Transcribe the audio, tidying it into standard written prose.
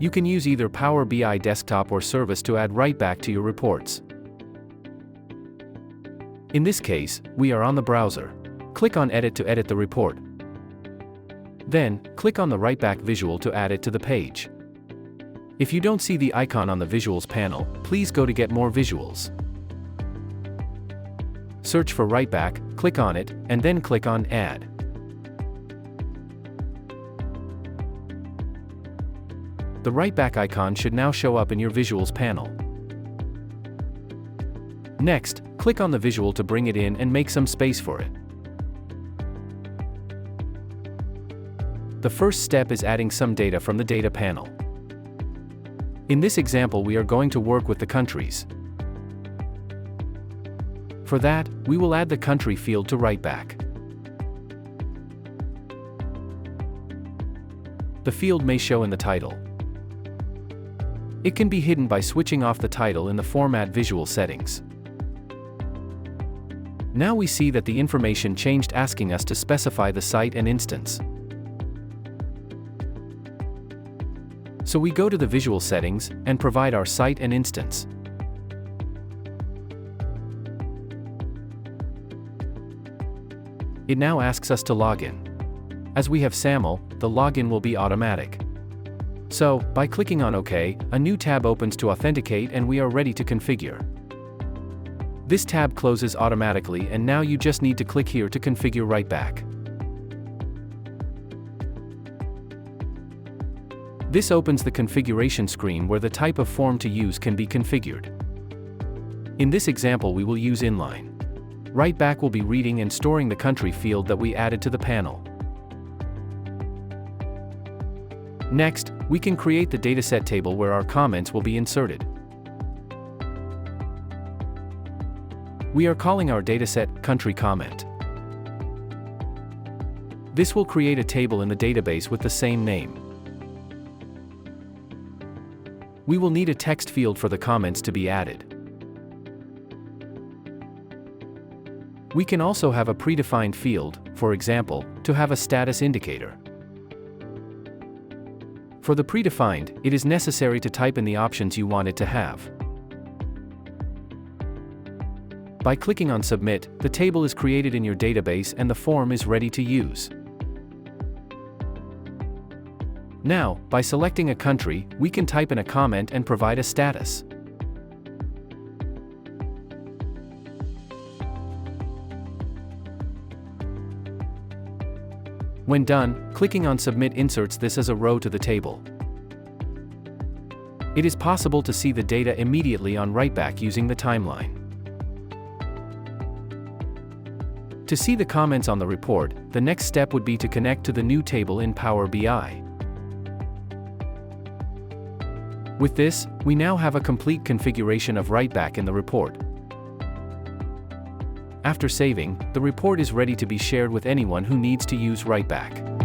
You can use either Power BI desktop or service to add write-back to your reports. In this case, we are on the browser. Click on Edit to edit the report. Then, click on the write-back visual to add it to the page. If you don't see the icon on the Visuals panel, please go to Get More Visuals. Search for write-back, click on it, and then click on Add. The write-back icon should now show up in your Visuals panel. Next, click on the visual to bring it in and make some space for it. The first step is adding some data from the data panel. In this example, we are going to work with the countries. For that, we will add the country field to write-back. The field may show in the title. It can be hidden by switching off the title in the Format Visual settings. Now we see that the information changed, asking us to specify the site and instance. So we go to the Visual settings and provide our site and instance. It now asks us to log in. As we have SAML, the login will be automatic. So, by clicking on OK, a new tab opens to authenticate and we are ready to configure. This tab closes automatically and now you just need to click here to configure write-back. This opens the configuration screen where the type of form to use can be configured. In this example, we will use inline. Write-back will be reading and storing the country field that we added to the panel. Next, we can create the dataset table where our comments will be inserted. We are calling our dataset country comment. This will create a table in the database with the same name. We will need a text field for the comments to be added. We can also have a predefined field, for example, to have a status indicator. For the predefined, it is necessary to type in the options you want it to have. By clicking on Submit, the table is created in your database and the form is ready to use. Now, by selecting a country, we can type in a comment and provide a status. When done, clicking on Submit inserts this as a row to the table. It is possible to see the data immediately on write-back using the timeline. To see the comments on the report, the next step would be to connect to the new table in Power BI. With this, we now have a complete configuration of write-back in the report. After saving, the report is ready to be shared with anyone who needs to use write-back.